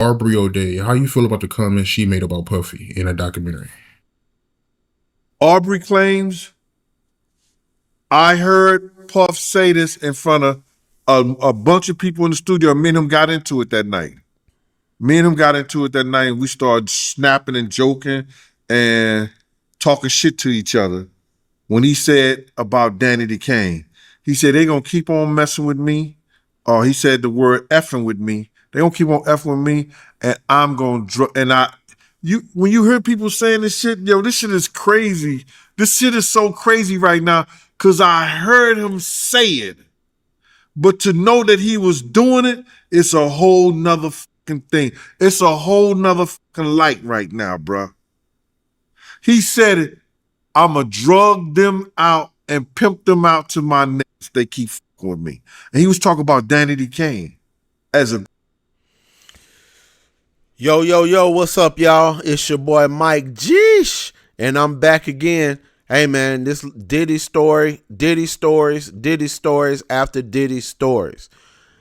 Aubrey O'Day, how you feel about the comments she made about Puffy in a documentary? Aubrey claims I heard Puff say this in front of a bunch of people in the studio. Me and him got into it that night. And we started snapping and joking and talking shit to each other when he said about Danny DeCane. He said they gonna keep on messing with me. Or he said the word effing with me. They gonna keep on effing with me, and I'm gonna when you hear people saying this shit, yo, this shit is crazy. This shit is so crazy right now because I heard him say it. But to know that he was doing it, it's a whole nother fucking thing. It's a whole nother fucking light right now, bruh. He said it. I'ma drug them out and pimp them out to my niggas. They keep fucking with me. And he was talking about Danny DeCane as a Yo, what's up, y'all? It's your boy Mike Geesh, and I'm back again. Hey, man, this Diddy stories after Diddy stories.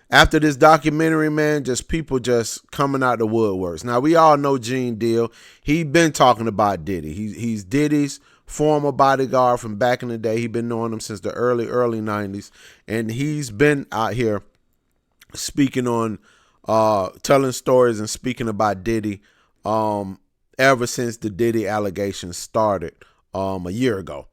After this documentary, man, just people just coming out the woodworks. Now, we all know Gene Deal. He been talking about Diddy. He's Diddy's former bodyguard from back in the day. He been knowing him since the early 90s, and he's been out here speaking on telling stories and speaking about Diddy ever since the Diddy allegations started a year ago.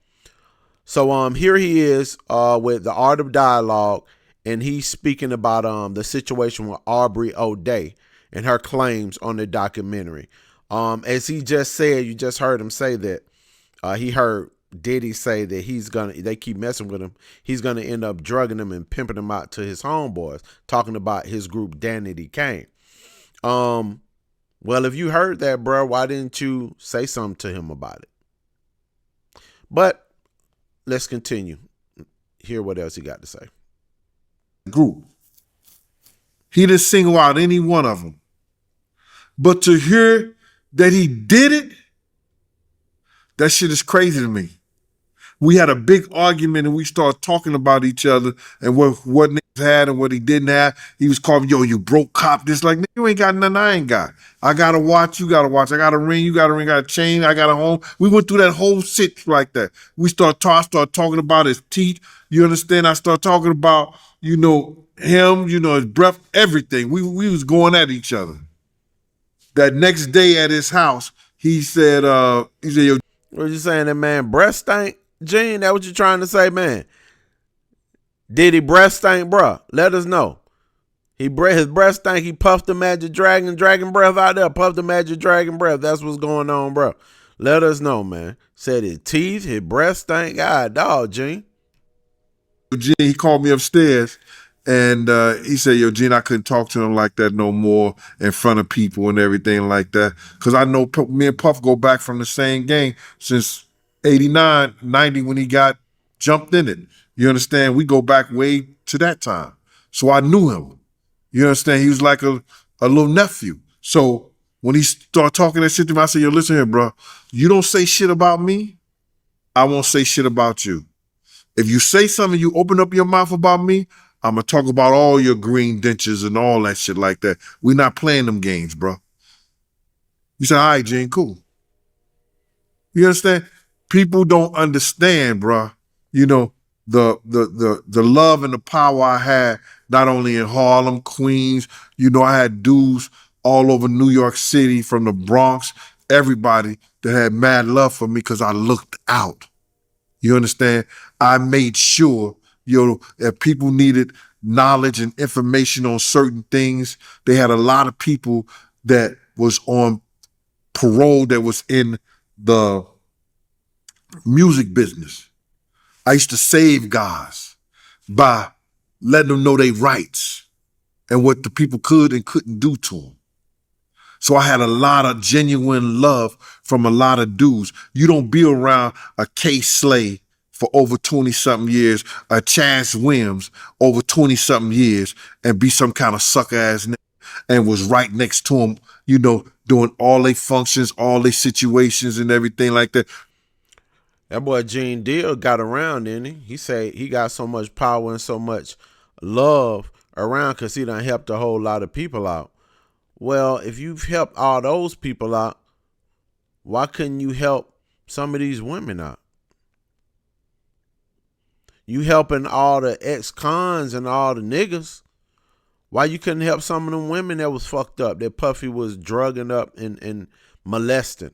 So here he is with the Art of Dialogue, and he's speaking about the situation with Aubrey O'Day and her claims on the documentary. As he just said, you just heard him say that he heard Diddy say that they keep messing with him. He's gonna end up drugging them and pimping them out to his homeboys, talking about his group Danny DeCane. Well, if you heard that, bro, why didn't you say something to him about it? But let's continue. Hear what else he got to say. group. He didn't single out any one of them. But to hear that he did it, that shit is crazy to me. We had a big argument and we started talking about each other and what niggas had and what he didn't have. He was calling me, yo, you broke cop. This like, you ain't got nothing I ain't got. I got a watch, you got a watch. I got a ring, you got a ring, I got a chain, I got a home. We went through that whole shit like that. We started talking about his teeth. You understand? I started talking about, him, his breath, everything. We was going at each other. That next day at his house, he said, yo, What you saying, that man breast stank? Gene, that what you trying to say, man? Diddy breast stank, bruh? Let us know. His breast stank. He puffed the magic dragon breath out there. Puffed the magic dragon breath. That's what's going on, bro. Let us know, man. Said his teeth, his breast stank. God, dog, Gene. He called me upstairs and he said, yo, Gene, I couldn't talk to him like that no more in front of people and everything like that. Because I know me and Puff go back from the same gang since 89, 90 when he got jumped in it. You understand? We go back way to that time. So I knew him. You understand? He was like a little nephew. So when he started talking that shit to me, I said, yo, listen here, bro. You don't say shit about me, I won't say shit about you. If you say something, you open up your mouth about me, I'm going to talk about all your green dentures and all that shit like that. We're not playing them games, bro. You said, all right, Gene, cool. You understand? People don't understand, bro. The love and the power I had, not only in Harlem, Queens, I had dudes all over New York City, from the Bronx, everybody that had mad love for me because I looked out. You understand? I made sure, if people needed knowledge and information on certain things, they had a lot of people that was on parole that was in the music business. I used to save guys by letting them know their rights and what the people could and couldn't do to them. So I had a lot of genuine love from a lot of dudes. You don't be around a K. Slay for over 20-something years, a Chance Williams over 20-something years, and be some kind of sucker-ass nigga and was right next to him, doing all their functions, all their situations and everything like that. That boy Gene Deal got around, didn't he? He said he got so much power and so much love around because he done helped a whole lot of people out. Well, if you've helped all those people out, why couldn't you help some of these women out? You helping all the ex-cons and all the niggas. Why you couldn't help some of them women that was fucked up, that Puffy was drugging up and molesting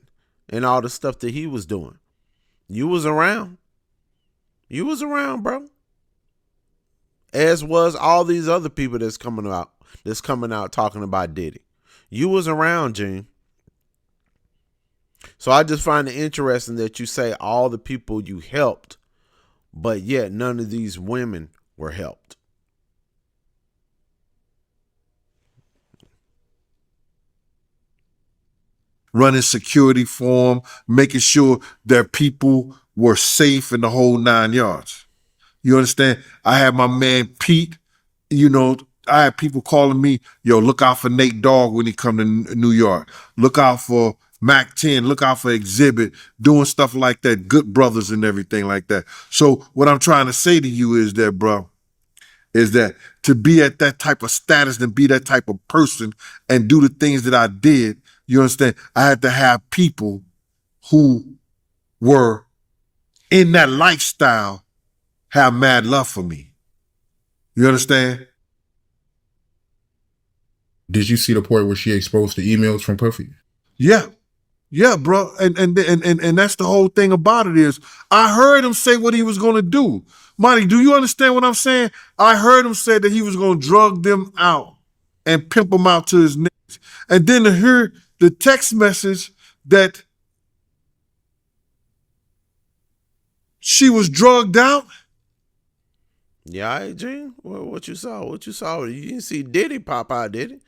and all the stuff that he was doing? You was around. You was around, bro. As was all these other people that's coming out talking about Diddy. You was around, Gene. So I just find it interesting that you say all the people you helped, but yet none of these women were helped. Running security for them, making sure their people were safe in the whole 9 yards. You understand? I had my man Pete, I had people calling me, yo, look out for Nate Dogg when he come to New York. Look out for Mac 10, look out for Exhibit, doing stuff like that, Good Brothers and everything like that. So what I'm trying to say to you is that, bro, is that to be at that type of status and be that type of person and do the things that I did, you understand? I had to have people who were in that lifestyle have mad love for me. You understand? Did you see the point where she exposed the emails from Puffy? Yeah. Yeah, bro. And that's the whole thing about it is I heard him say what he was going to do. Monty, do you understand what I'm saying? I heard him say that he was going to drug them out and pimp them out to his niggas. And then to hear the text message that she was drugged out. Yeah, all right, Gene. What you saw? What you saw? You didn't see Diddy pop out, did he?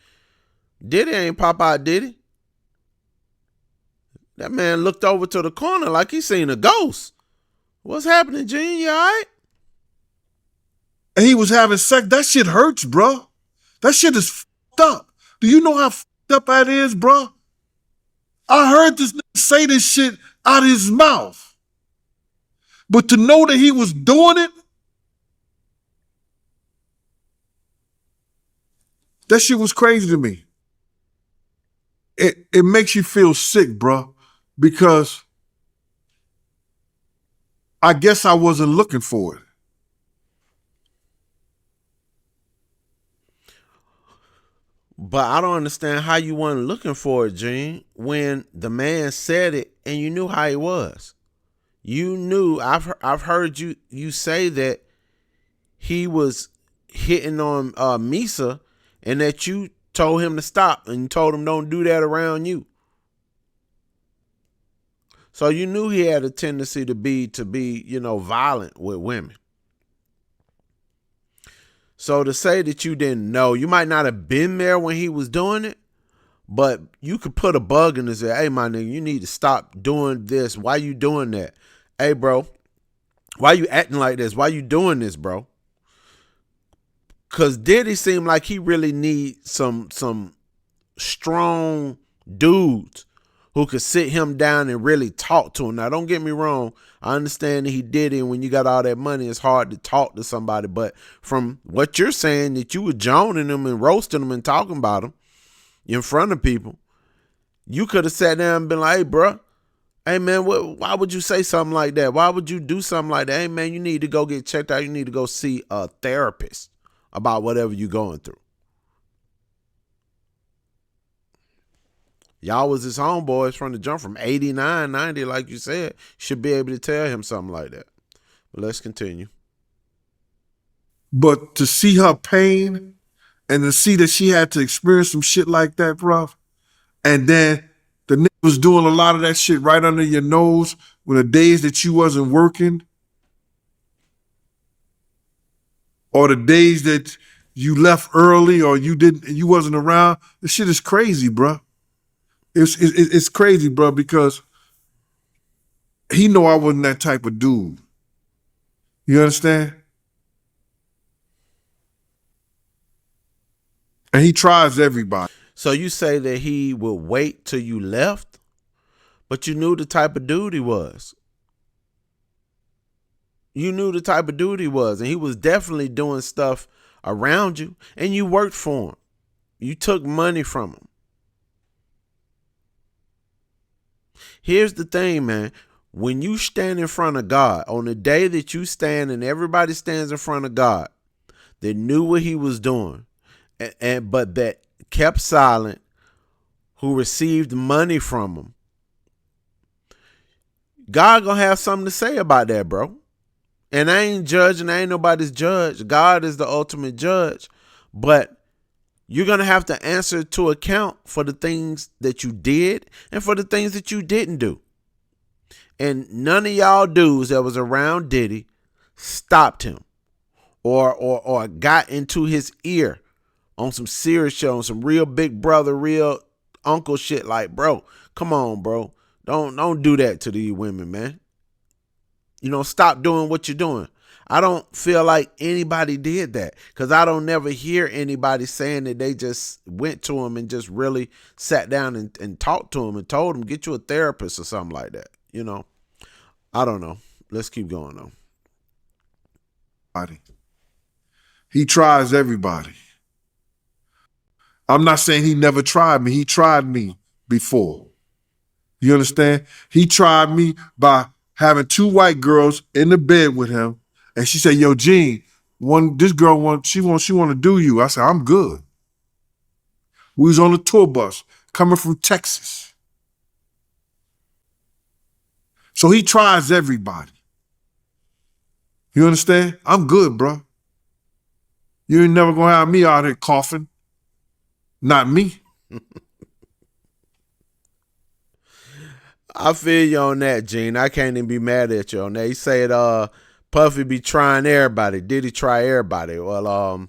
Diddy ain't pop out, did he? That man looked over to the corner like he seen a ghost. What's happening, Gene? You all right? And he was having sex. That shit hurts, bro. That shit is fucked up. Do you know how fucked up that is, bro? I heard this nigga say this shit out of his mouth. But to know that he was doing it, that shit was crazy to me. It makes you feel sick, bro, because I guess I wasn't looking for it. But I don't understand how you weren't looking for it, Gene, when the man said it and you knew how he was. You knew, I've heard you say that he was hitting on Misa and that you told him to stop and you told him don't do that around you. So you knew he had a tendency to be, violent with women. So to say that you didn't know, you might not have been there when he was doing it, but you could put a bug in his ear. Hey, my nigga, you need to stop doing this. Why you doing that? Hey, bro, why you acting like this? Why you doing this, bro? Because Diddy seemed like he really needs some strong dudes who could sit him down and really talk to him. Now, don't get me wrong. I understand that he did it. When you got all that money, it's hard to talk to somebody. But from what you're saying, that you were joning them and roasting them and talking about them in front of people, you could have sat down and been like, hey, bro, hey, man, why would you say something like that? Why would you do something like that? Hey, man, you need to go get checked out. You need to go see a therapist about whatever you're going through. Y'all was his homeboys from the jump, from 89, 90, like you said. Should be able to tell him something like that. But let's continue. But to see her pain and to see that she had to experience some shit like that, bro, and then the nigga was doing a lot of that shit right under your nose when the days that you wasn't working or the days that you left early or you wasn't around, this shit is crazy, bro. It's crazy, bro, because he know I wasn't that type of dude. You understand? And he tries everybody. So you say that he would wait till you left, but you knew the type of dude he was. You knew the type of dude he was, and he was definitely doing stuff around you, and you worked for him. You took money from him. Here's the thing, man. When you stand in front of God, on the day that you stand and everybody stands in front of God, that knew what he was doing, but that kept silent, who received money from him, God gonna have something to say about that, bro. And I ain't judging, I ain't nobody's judge. God is the ultimate judge. But you're gonna have to answer to account for the things that you did and for the things that you didn't do. And none of y'all dudes that was around Diddy stopped him or got into his ear on some serious shit, on some real big brother, real uncle shit. Like, bro, come on, bro. Don't do that to these women, man. You know, stop doing what you're doing. I don't feel like anybody did that, because I don't never hear anybody saying that they just went to him and just really sat down and talked to him and told him, get you a therapist or something like that. You know, I don't know. Let's keep going though. He tries everybody. I'm not saying he never tried me. He tried me before. You understand? He tried me by having 2 white girls in the bed with him, and she said, "Yo, Gene, this girl want to do you." I said, "I'm good." We was on a tour bus coming from Texas. So he tries everybody. You understand? I'm good, bro. You ain't never gonna have me out here coughing. Not me. I feel you on that, Gene. I can't even be mad at you on that. He said Puffy be trying everybody. Did he try everybody? Well,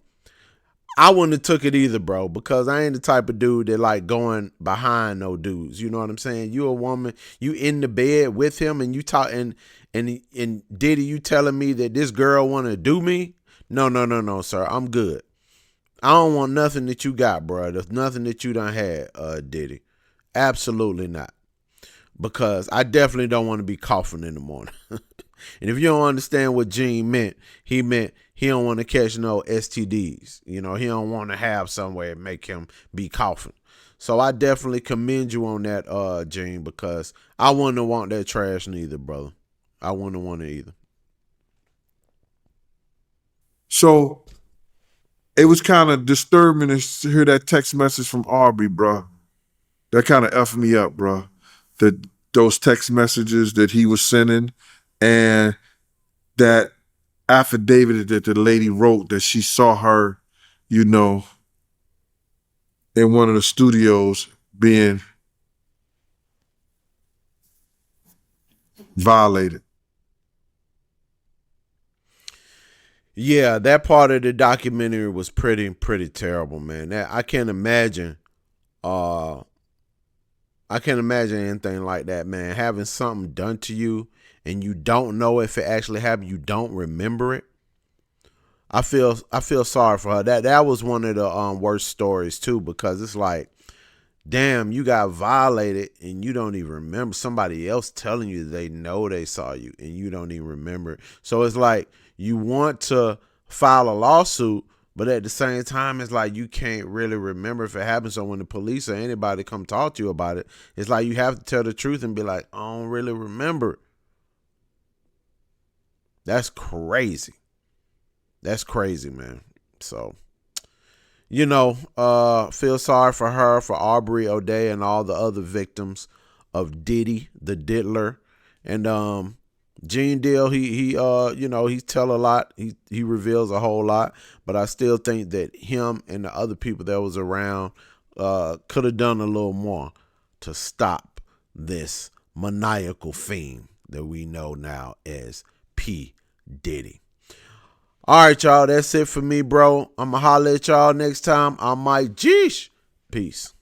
I wouldn't have took it either, bro, because I ain't the type of dude that like going behind no dudes. You know what I'm saying? You a woman, you in the bed with him and you talk and Diddy, you telling me that this girl want to do me? No, sir. I'm good. I don't want nothing that you got, bro. There's nothing that you done had, Diddy. Absolutely not. Because I definitely don't want to be coughing in the morning. And if you don't understand what Gene meant, he meant he don't want to catch no STDs. You know, he don't want to have somewhere to make him be coughing. So I definitely commend you on that, Gene, because I wouldn't want that trash neither, brother. I wouldn't want it either. So it was kind of disturbing to hear that text message from Aubrey, bro. That kind of effed me up, bro. Those text messages that he was sending and that affidavit that the lady wrote that she saw her, you know, in one of the studios being violated. Yeah, that part of the documentary was pretty terrible, man. I can't imagine anything like that, man. Having something done to you and you don't know if it actually happened, you don't remember it. I feel sorry for her. That was one of the worst stories too, because it's like, damn, you got violated and you don't even remember. Somebody else telling you they know they saw you and you don't even remember it. So it's like you want to file a lawsuit, but at the same time, it's like you can't really remember if it happened. So when the police or anybody come talk to you about it, it's like you have to tell the truth and be like, I don't really remember it. That's crazy. That's crazy, man. So, you know, feel sorry for her, for Aubrey O'Day and all the other victims of Diddy, the diddler. And Gene Deal, he you know, he tell a lot. He reveals a whole lot, but I still think that him and the other people that was around could have done a little more to stop this maniacal fiend that we know now as P. Diddy. All right, y'all, that's it for me, bro. I'm gonna holler at y'all next time. I'm Mike Geesh. Peace.